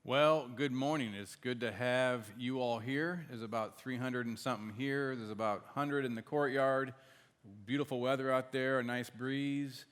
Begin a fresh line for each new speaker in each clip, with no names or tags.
Well, good morning. It's good to have you all here. There's about 300 and something here. There's about 100 in the courtyard. Beautiful weather out there, a nice breeze.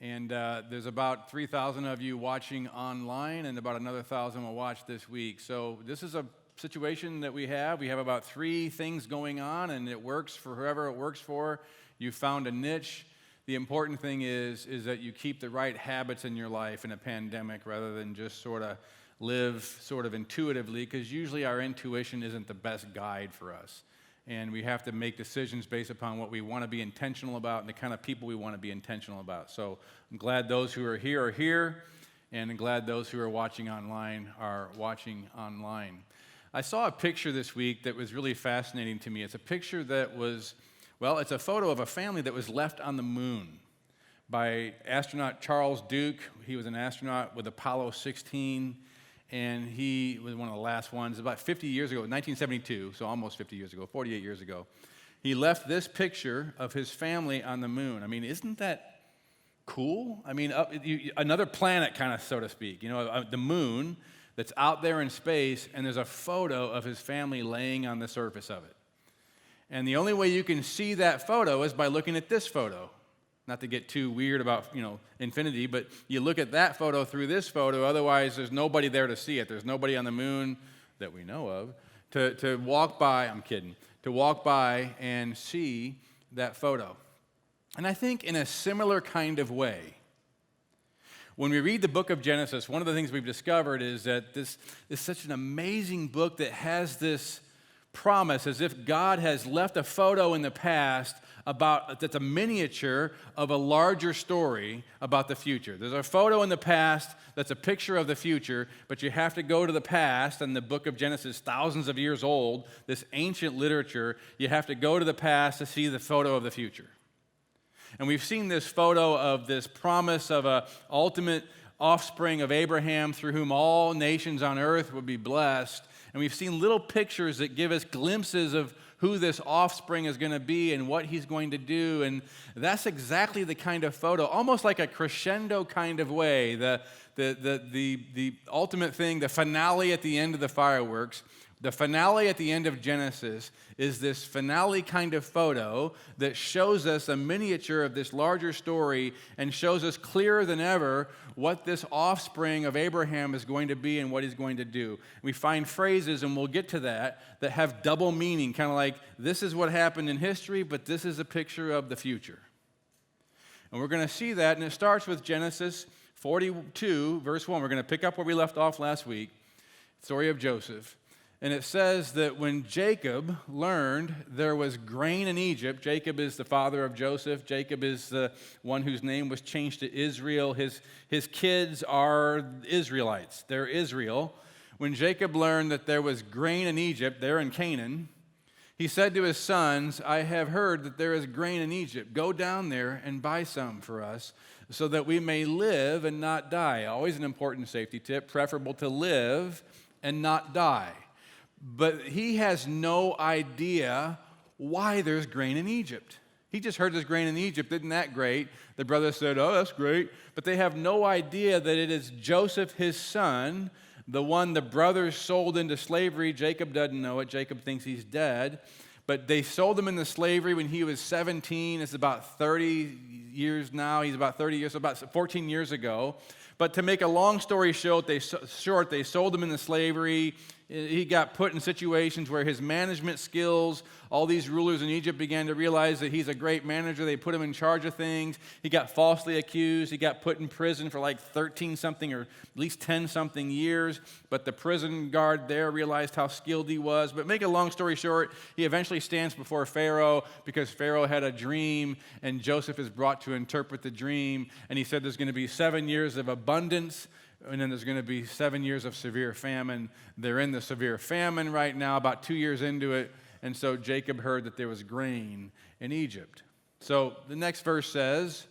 And there's about 3,000 of you watching online, and about another 1,000 will watch this week. So this is a situation that we have. We have about 3 things going on, and it works for whoever it works for. You found a niche. The important thing is that you keep the right habits in your life in a pandemic rather than just sort of live sort of intuitively, because usually our intuition isn't the best guide for us. And we have to make decisions based upon what we want to be intentional about and the kind of people we want to be intentional about. So I'm glad those who are here, and I'm glad those who are watching online are watching online. I saw a picture this week that was really fascinating to me. It's a picture that was, it's a photo of a family that was left on the moon by astronaut Charles Duke. He was an astronaut with Apollo 16. And he was one of the last ones, about 50 years ago, 1972, so almost 50 years ago, 48 years ago. He left this picture of his family on the moon. I mean, isn't that cool? I mean, another planet, kind of, so to speak. You know, the moon that's out there in space, and there's a photo of his family laying on the surface of it. And the only way you can see that photo is by looking at this photo. Not to get too weird about, infinity, but you look at that photo through this photo, otherwise there's nobody there to see it. There's nobody on the moon that we know of to walk by, to walk by and see that photo. And I think in a similar kind of way, when we read the book of Genesis, one of the things we've discovered is that this is such an amazing book that has this promise, as if God has left a photo in the past that's a miniature of a larger story about the future. There's a photo in the past that's a picture of the future, but you have to go to the past, and the book of Genesis, thousands of years old, this ancient literature, you have to go to the past to see the photo of the future. And we've seen this photo of this promise of an ultimate offspring of Abraham through whom all nations on earth would be blessed. And we've seen little pictures that give us glimpses of who this offspring is going to be and what he's going to do. And that's exactly the kind of photo, almost like a crescendo kind of way, the ultimate thing, the finale at the end of the fireworks. The finale at the end of Genesis is this finale kind of photo that shows us a miniature of this larger story and shows us clearer than ever what this offspring of Abraham is going to be and what he's going to do. We find phrases, and we'll get to that have double meaning, kind of like this is what happened in history, but this is a picture of the future. And we're going to see that, and it starts with Genesis 42, verse 1. We're going to pick up where we left off last week, story of Joseph. And it says that when Jacob learned there was grain in Egypt, Jacob is the father of Joseph. Jacob is the one whose name was changed to Israel. His kids are Israelites. They're Israel. When Jacob learned that there was grain in Egypt, there in Canaan, he said to his sons, I have heard that there is grain in Egypt. Go down there and buy some for us so that we may live and not die. Always an important safety tip, preferable to live and not die. But he has no idea why there's grain in Egypt. He just heard there's grain in Egypt. Isn't that great? The brothers said, oh, that's great. But they have no idea that it is Joseph, his son, the one the brothers sold into slavery. Jacob doesn't know it. Jacob thinks he's dead. But they sold him into slavery when he was 17. It's about 30 years now. He's about 30 years, so about 14 years ago. But to make a long story short, they sold him into slavery. He got put in situations where his management skills, all these rulers in Egypt began to realize that he's a great manager. They put him in charge of things. He got falsely accused. He got put in prison for like 13-something or at least 10-something years. But the prison guard there realized how skilled he was. But make a long story short, he eventually stands before Pharaoh because Pharaoh had a dream, and Joseph is brought to interpret the dream. And he said there's going to be 7 years of abundance, and then there's going to be 7 years of severe famine. They're in the severe famine right now, about 2 years into it. And so Jacob heard that there was grain in Egypt. So the next verse says,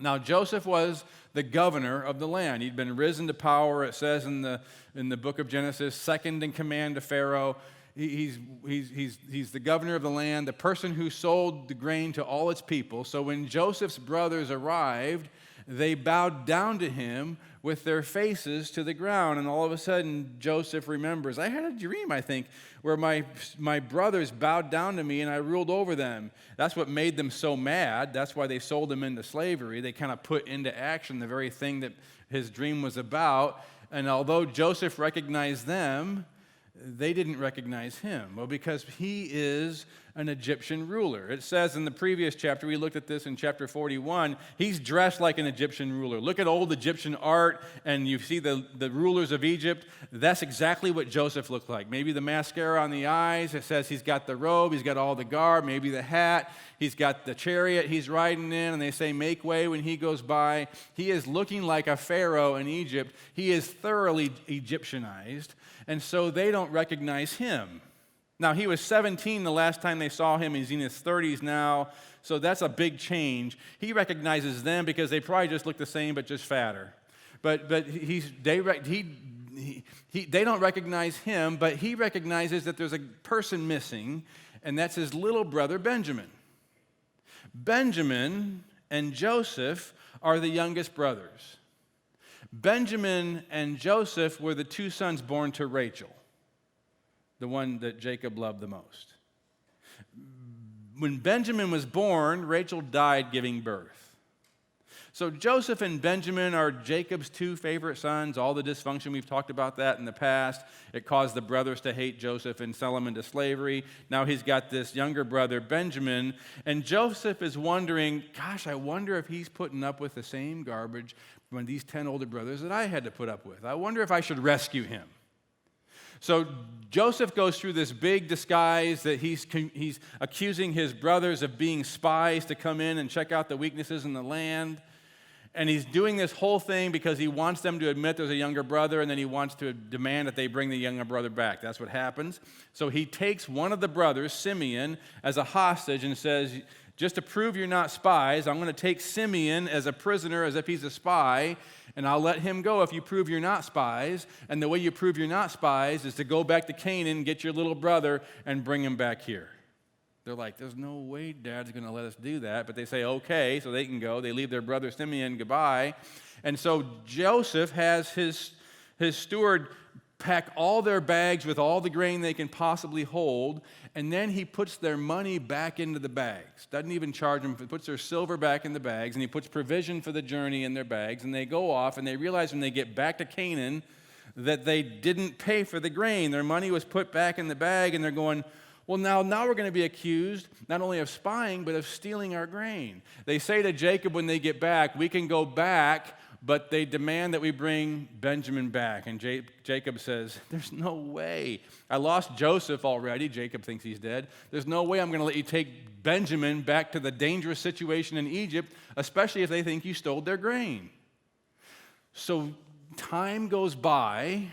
now Joseph was the governor of the land. He'd been risen to power, it says in the book of Genesis, second in command to Pharaoh. He's the governor of the land, the person who sold the grain to all its people. So when Joseph's brothers arrived, they bowed down to him with their faces to the ground. And all of a sudden, Joseph remembers, I had a dream, I think, where my brothers bowed down to me and I ruled over them. That's what made them so mad. That's why they sold him into slavery. They kind of put into action the very thing that his dream was about. And although Joseph recognized them, they didn't recognize him. Well, because he is an Egyptian ruler. It says in the previous chapter, we looked at this in chapter 41, he's dressed like an Egyptian ruler. Look at old Egyptian art, and you see the rulers of Egypt. That's exactly what Joseph looked like. Maybe the mascara on the eyes. It says he's got the robe, he's got all the garb, maybe the hat. He's got the chariot he's riding in, and they say, make way when he goes by. He is looking like a pharaoh in Egypt. He is thoroughly Egyptianized, and so they don't recognize him. Now, he was 17 the last time they saw him. He's in his 30s now, so that's a big change. He recognizes them because they probably just look the same but just fatter. But they don't recognize him, but he recognizes that there's a person missing, and that's his little brother Benjamin. Benjamin and Joseph are the youngest brothers. Benjamin and Joseph were the two sons born to Rachel, the one that Jacob loved the most. When Benjamin was born, Rachel died giving birth. So Joseph and Benjamin are Jacob's two favorite sons. All the dysfunction, we've talked about that in the past. It caused the brothers to hate Joseph and sell him into slavery. Now he's got this younger brother, Benjamin, and Joseph is wondering, gosh, I wonder if he's putting up with the same garbage from these 10 older brothers that I had to put up with. I wonder if I should rescue him. So Joseph goes through this big disguise that he's accusing his brothers of being spies to come in and check out the weaknesses in the land. And he's doing this whole thing because he wants them to admit there's a younger brother, and then he wants to demand that they bring the younger brother back. That's what happens. So he takes one of the brothers, Simeon, as a hostage and says, just to prove you're not spies, I'm going to take Simeon as a prisoner as if he's a spy, and I'll let him go if you prove you're not spies. And the way you prove you're not spies is to go back to Canaan, get your little brother, and bring him back here. They're like, there's no way Dad's going to let us do that. But they say, okay, so they can go. They leave their brother Simeon goodbye. And so Joseph has his steward pack all their bags with all the grain they can possibly hold, and then he puts their money back into the bags. Doesn't even charge them. He puts their silver back in the bags, and he puts provision for the journey in their bags, and they go off, and they realize when they get back to Canaan that they didn't pay for the grain. Their money was put back in the bag, and they're going, well, now we're going to be accused not only of spying, but of stealing our grain. They say to Jacob when they get back, we can go back, but they demand that we bring Benjamin back. And Jacob says, there's no way. I lost Joseph already. Jacob thinks he's dead. There's no way I'm going to let you take Benjamin back to the dangerous situation in Egypt, especially if they think you stole their grain. So time goes by,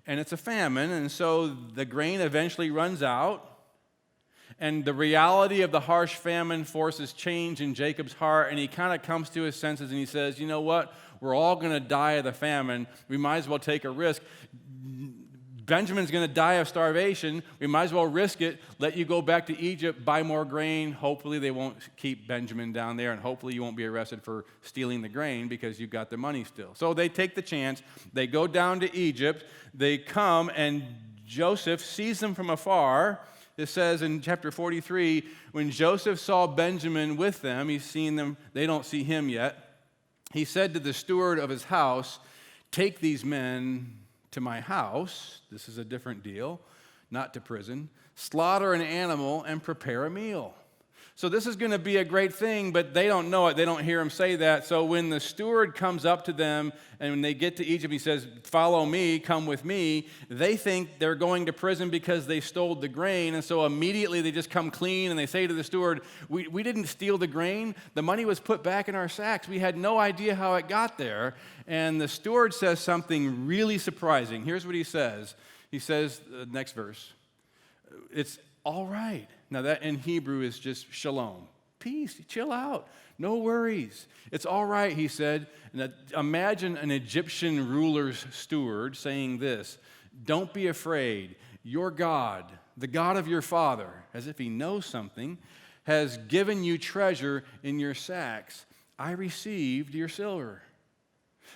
and it's a famine, and so the grain eventually runs out, and the reality of the harsh famine forces change in Jacob's heart, and he kind of comes to his senses, and he says, you know what? We're all going to die of the famine. We might as well take a risk. Benjamin's going to die of starvation. We might as well risk it, let you go back to Egypt, buy more grain. Hopefully they won't keep Benjamin down there, and hopefully you won't be arrested for stealing the grain because you've got the money still. So they take the chance. They go down to Egypt. They come, and Joseph sees them from afar. It says in chapter 43, when Joseph saw Benjamin with them, he's seen them, they don't see him yet. He said to the steward of his house, take these men to my house, this is a different deal, not to prison, slaughter an animal and prepare a meal. So this is going to be a great thing, but they don't know it. They don't hear him say that. So when the steward comes up to them and when they get to Egypt, he says, follow me, come with me. They think they're going to prison because they stole the grain. And so immediately they just come clean and they say to the steward, we didn't steal the grain. The money was put back in our sacks. We had no idea how it got there. And the steward says something really surprising. Here's what he says. He says, next verse, it's all right. Now that in Hebrew is just shalom. Peace, chill out, no worries. It's all right, he said. And imagine an Egyptian ruler's steward saying this, don't be afraid. Your God, the God of your father, as if he knows something, has given you treasure in your sacks. I received your silver.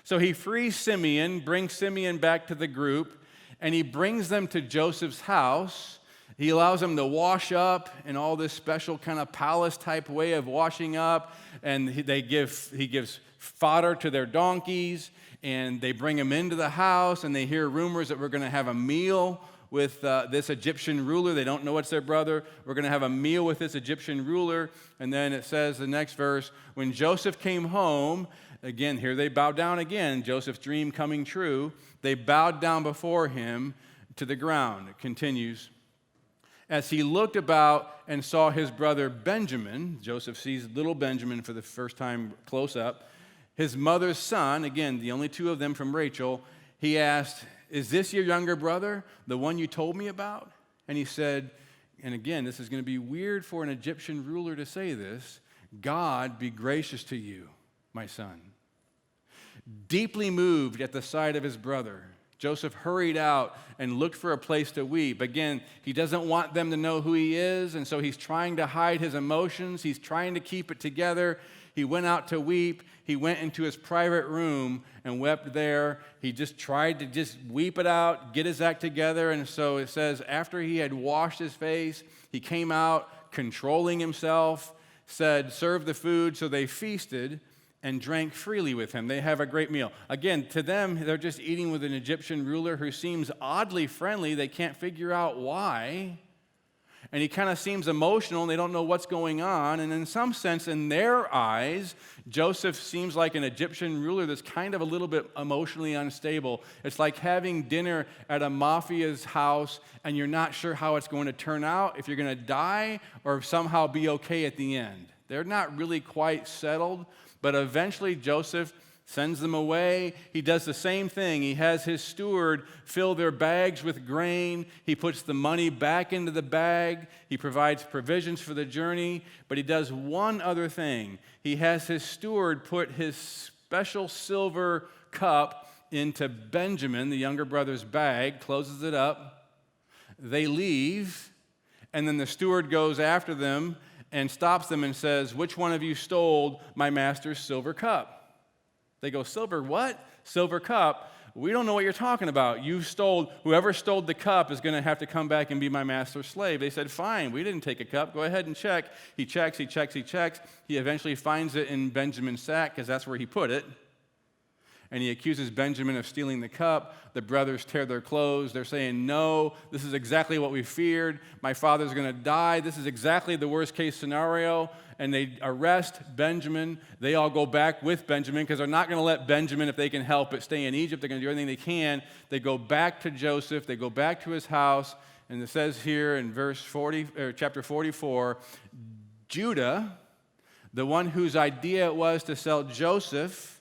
So he frees Simeon, brings Simeon back to the group, and he brings them to Joseph's house. He allows them to wash up in all this special kind of palace-type way of washing up, and he gives fodder to their donkeys, and they bring him into the house, and they hear rumors that we're going to have a meal with this Egyptian ruler. They don't know it's their brother. We're going to have a meal with this Egyptian ruler. And then it says, the next verse, when Joseph came home, again, here they bow down again, Joseph's dream coming true. They bowed down before him to the ground. It continues. As he looked about and saw his brother Benjamin, Joseph sees little Benjamin for the first time close up, his mother's son, again, the only two of them from Rachel, he asked, is this your younger brother, the one you told me about? And he said, and again, this is going to be weird for an Egyptian ruler to say this, God be gracious to you, my son. Deeply moved at the sight of his brother, Joseph hurried out and looked for a place to weep. Again, he doesn't want them to know who he is, and so he's trying to hide his emotions. He's trying to keep it together. He went out to weep. He went into his private room and wept there. He just tried to weep it out, get his act together. And so it says, after he had washed his face, he came out controlling himself, said, serve the food. So they feasted and drank freely with him. They have a great meal. Again, to them, they're just eating with an Egyptian ruler who seems oddly friendly. They can't figure out why. And he kind of seems emotional, and they don't know what's going on. And in some sense, in their eyes, Joseph seems like an Egyptian ruler that's kind of a little bit emotionally unstable. It's like having dinner at a mafia's house, and you're not sure how it's going to turn out, if you're going to die or somehow be okay at the end. They're not really quite settled, but eventually Joseph sends them away. He does the same thing. He has his steward fill their bags with grain. He puts the money back into the bag. He provides provisions for the journey. But he does one other thing. He has his steward put his special silver cup into Benjamin, the younger brother's bag, closes it up. They leave, and then the steward goes after them and stops them and says, which one of you stole my master's silver cup? They go, silver what? Silver cup? We don't know what you're talking about. Whoever stole the cup is going to have to come back and be my master's slave. They said, fine, we didn't take a cup. Go ahead and check. He checks. He eventually finds it in Benjamin's sack because that's where he put it. And he accuses Benjamin of stealing the cup. The brothers tear their clothes. They're saying, no, this is exactly what we feared. My father's going to die. This is exactly the worst case scenario. And they arrest Benjamin. They all go back with Benjamin because they're not going to let Benjamin, if they can help it, stay in Egypt. They're going to do everything they can. They go back to Joseph. They go back to his house. And it says here in chapter 44, Judah, the one whose idea it was to sell Joseph,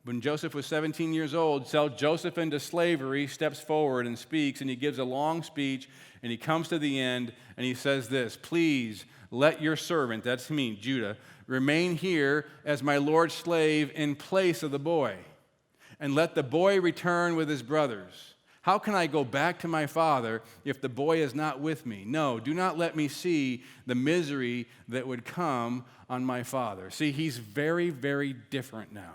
when Joseph was 17 years old, sell Joseph into slavery, steps forward and speaks, and he gives a long speech, and he comes to the end, and he says this, please let your servant, that's me, Judah, remain here as my Lord's slave in place of the boy, and let the boy return with his brothers. How can I go back to my father if the boy is not with me? No, do not let me see the misery that would come on my father. See, he's very, very different now.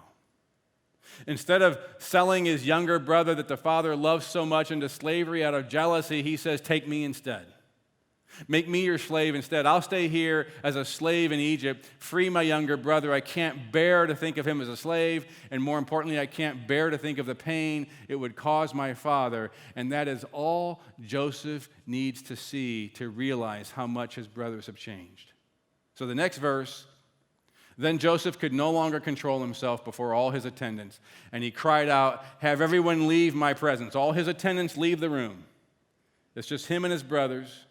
Instead of selling his younger brother that the father loves so much into slavery out of jealousy, he says, take me instead. Make me your slave instead. I'll stay here as a slave in Egypt. Free my younger brother. I can't bear to think of him as a slave. And more importantly, I can't bear to think of the pain it would cause my father. And that is all Joseph needs to see to realize how much his brothers have changed. So the next verse, then Joseph could no longer control himself before all his attendants, and he cried out, have everyone leave my presence. All his attendants leave the room. It's just him and his brothers.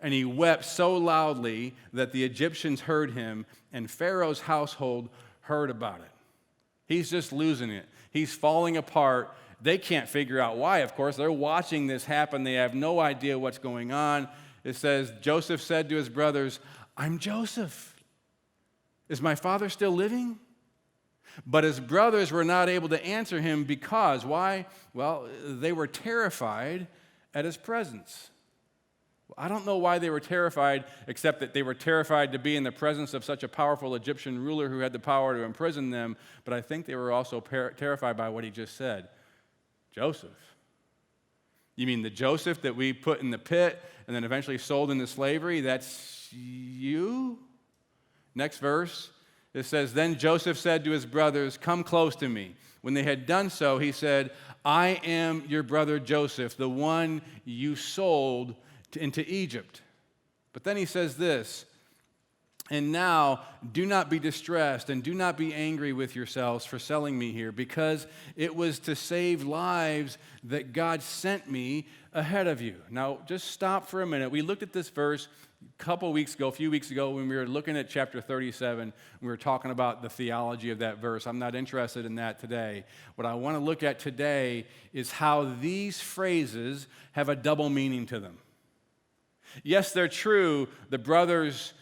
And he wept so loudly that the Egyptians heard him, and Pharaoh's household heard about it. He's just losing it. He's falling apart. They can't figure out why, of course. They're watching this happen. They have no idea what's going on. It says, Joseph said to his brothers, I'm Joseph. Is my father still living? But his brothers were not able to answer him because, why? Well, they were terrified at his presence. I don't know why they were terrified, except that they were terrified to be in the presence of such a powerful Egyptian ruler who had the power to imprison them, but I think they were also terrified by what he just said. Joseph. You mean the Joseph that we put in the pit and then eventually sold into slavery? That's you? Next verse, it says, "Then Joseph said to his brothers, 'Come close to me.' When they had done so, he said, 'I am your brother Joseph, the one you sold into Egypt.' But then he says this, 'And now do not be distressed and do not be angry with yourselves for selling me here, because it was to save lives that God sent me ahead of you.'" Now, just stop for a minute. We looked at this verse a few weeks ago, when we were looking at chapter 37. We were talking about the theology of that verse. I'm not interested in that today. What I want to look at today is how these phrases have a double meaning to them. Yes, they're true. The brothers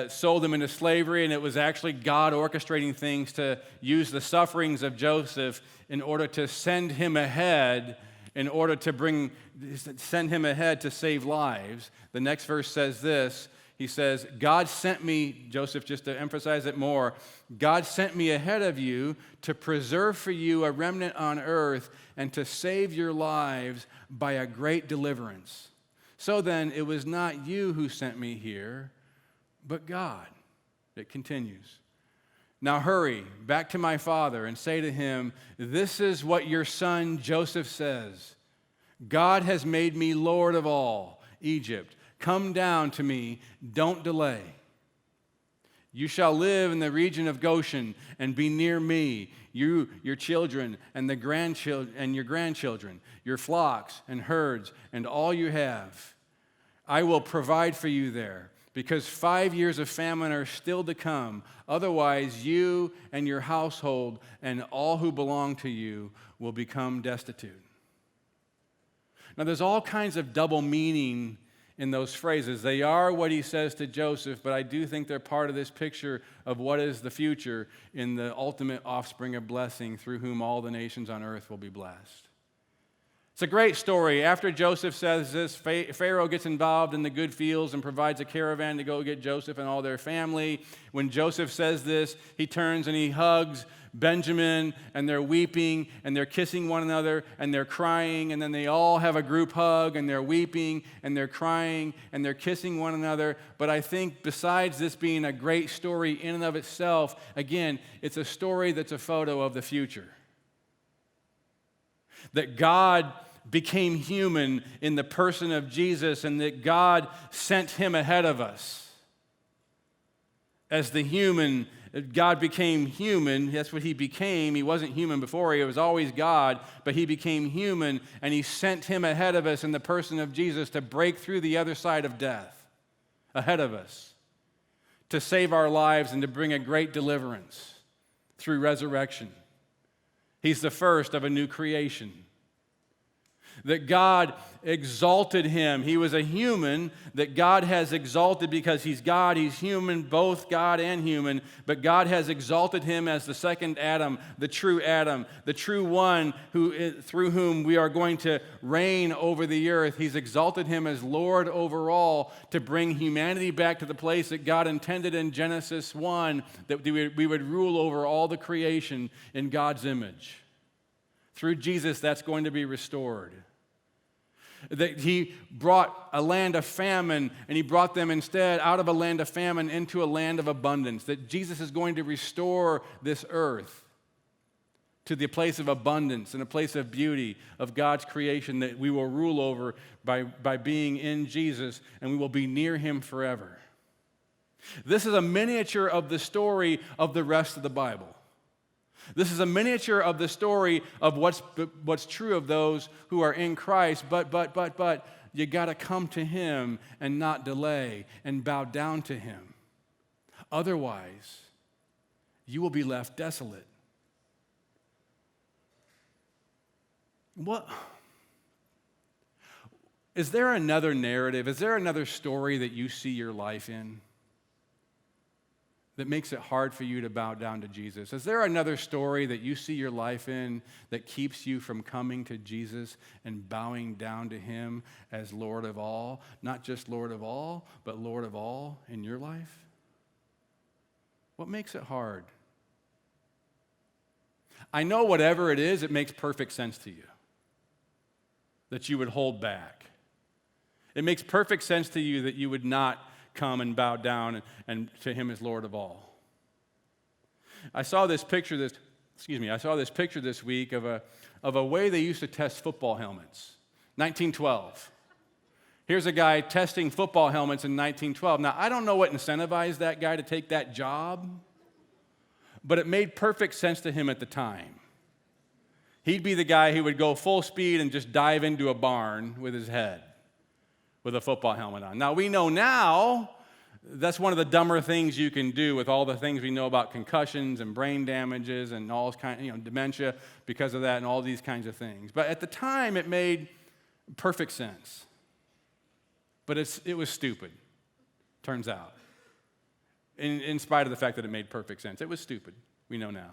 sold them into slavery, and it was actually God orchestrating things to use the sufferings of Joseph in order to send him ahead, send him ahead to save lives. The next verse says this. He says, "God sent me," Joseph, just to emphasize it more, "God sent me ahead of you to preserve for you a remnant on earth and to save your lives by a great deliverance. So then, it was not you who sent me here, but God." It continues. "Now hurry back to my father and say to him, 'This is what your son Joseph says. God has made me Lord of all Egypt. Come down to me, don't delay. You shall live in the region of Goshen and be near me, you, your children, and your grandchildren, your flocks and herds, and all you have. I will provide for you there, because 5 years of famine are still to come. Otherwise, you and your household and all who belong to you will become destitute.'" Now, there's all kinds of double meaning in those phrases. They are what he says to Joseph, but I do think they're part of this picture of what is the future in the ultimate offspring of blessing, through whom all the nations on earth will be blessed. It's a great story. After Joseph says this, Pharaoh gets involved in the good fields and provides a caravan to go get Joseph and all their family. When Joseph says this, he turns and he hugs Benjamin, and they're weeping, and they're kissing one another, and they're crying, and then they all have a group hug, and they're weeping, and they're crying, and they're kissing one another. But I think besides this being a great story in and of itself, again, it's a story that's a photo of the future. That God became human in the person of Jesus, and that God sent him ahead of us. As the human, God became human. That's what he became. He wasn't human before. He was always God, but he became human, and he sent him ahead of us in the person of Jesus to break through the other side of death, ahead of us, to save our lives and to bring a great deliverance through resurrection. He's the first of a new creation. That God exalted him. He was a human that God has exalted because he's God, he's human, both God and human, but God has exalted him as the second Adam, the true one through whom we are going to reign over the earth. He's exalted him as Lord over all to bring humanity back to the place that God intended in Genesis 1, that we would rule over all the creation in God's image. Through Jesus, that's going to be restored. That he brought a land of famine, and he brought them instead out of a land of famine into a land of abundance. That Jesus is going to restore this earth to the place of abundance and a place of beauty of God's creation that we will rule over by being in Jesus, and we will be near him forever. This is a miniature of the story of the rest of the Bible. This is a miniature of the story of what's true of those who are in Christ, but you got to come to him and not delay and bow down to him. Otherwise, you will be left desolate. What? Is there another narrative? Is there another story that you see your life in? that makes it hard for you to bow down to Jesus? Is there another story that you see your life in that keeps you from coming to Jesus and bowing down to him as Lord of all? Not just Lord of all, but Lord of all in your life? What makes it hard? I know whatever it is, it makes perfect sense to you that you would hold back. It makes perfect sense to you that you would not come and bow down and to him as Lord of all. I saw this picture this week of a way they used to test football helmets. 1912. Here's a guy testing football helmets in 1912. Now, I don't know what incentivized that guy to take that job, but it made perfect sense to him at the time. He'd be the guy who would go full speed and just dive into a barn with his head, with a football helmet on. Now, we know now that's one of the dumber things you can do with all the things we know about concussions and brain damages and all kinds, dementia because of that and all these kinds of things. But at the time, it made perfect sense. But it was stupid, turns out. In spite of the fact that it made perfect sense. It was stupid, we know now.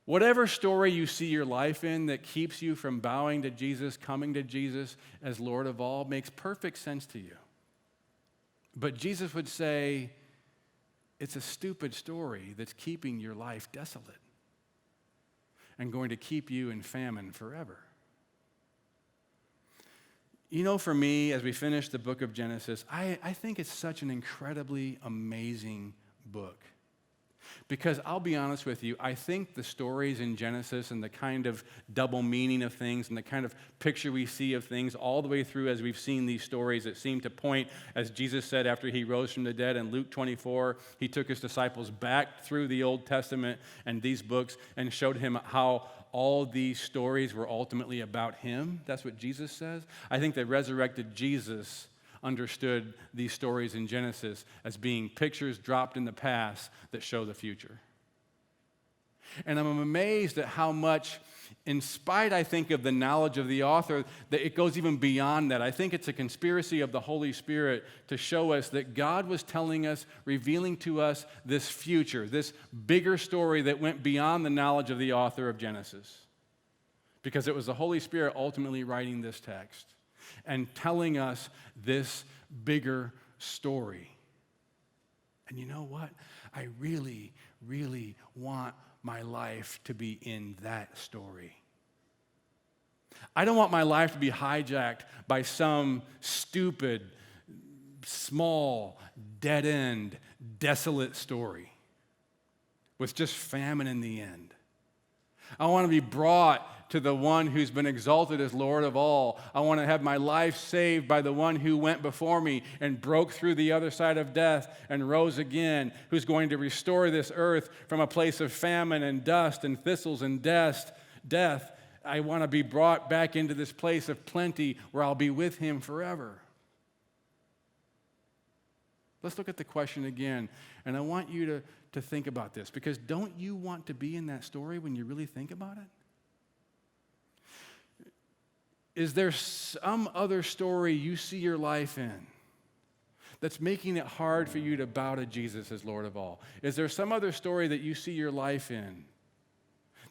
Whatever story you see your life in that keeps you from bowing to Jesus, coming to Jesus as Lord of all, makes perfect sense to you. But Jesus would say, it's a stupid story that's keeping your life desolate and going to keep you in famine forever. For me, as we finish the book of Genesis, I think it's such an incredibly amazing book. Because I'll be honest with you, I think the stories in Genesis and the kind of double meaning of things and the kind of picture we see of things all the way through as we've seen these stories that seem to point, as Jesus said after he rose from the dead in Luke 24, he took his disciples back through the Old Testament and these books and showed him how all these stories were ultimately about him. That's what Jesus says. I think that resurrected Jesus understood these stories in Genesis as being pictures dropped in the past that show the future. And I'm amazed at how much, in spite, I think, of the knowledge of the author, that it goes even beyond that. I think it's a conspiracy of the Holy Spirit to show us that God was telling us, revealing to us this future, this bigger story that went beyond the knowledge of the author of Genesis. Because it was the Holy Spirit ultimately writing this text and telling us this bigger story. And you know what? I really, really want my life to be in that story. I don't want my life to be hijacked by some stupid, small, dead-end, desolate story with just famine in the end. I want to be brought to the one who's been exalted as Lord of all. I want to have my life saved by the one who went before me and broke through the other side of death and rose again, who's going to restore this earth from a place of famine and dust and thistles and death. I want to be brought back into this place of plenty where I'll be with him forever. Let's look at the question again, and I want you to think about this, because don't you want to be in that story when you really think about it? Is there some other story you see your life in that's making it hard for you to bow to Jesus as Lord of all? Is there some other story that you see your life in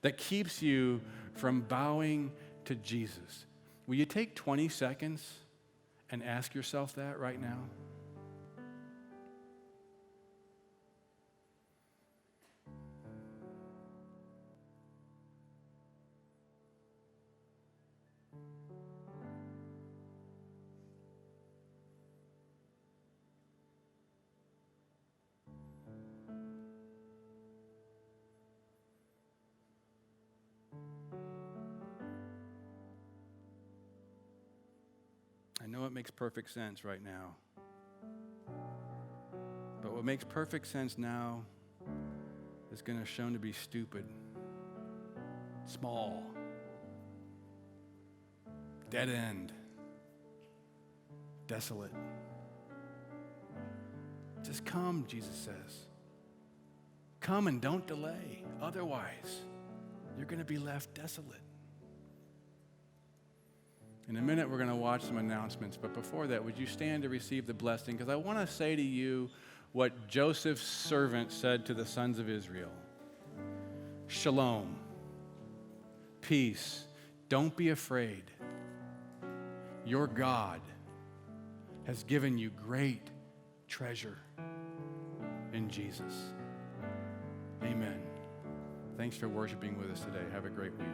that keeps you from bowing to Jesus? Will you take 20 seconds and ask yourself that right now? I know it makes perfect sense right now. But what makes perfect sense now is going to shown to be stupid, small, dead end, desolate. Just come, Jesus says. Come and don't delay. Otherwise, you're going to be left desolate. In a minute, we're going to watch some announcements, but before that, would you stand to receive the blessing? Because I want to say to you what Joseph's servant said to the sons of Israel. Shalom, peace, don't be afraid. Your God has given you great treasure in Jesus. Amen. Thanks for worshiping with us today. Have a great week.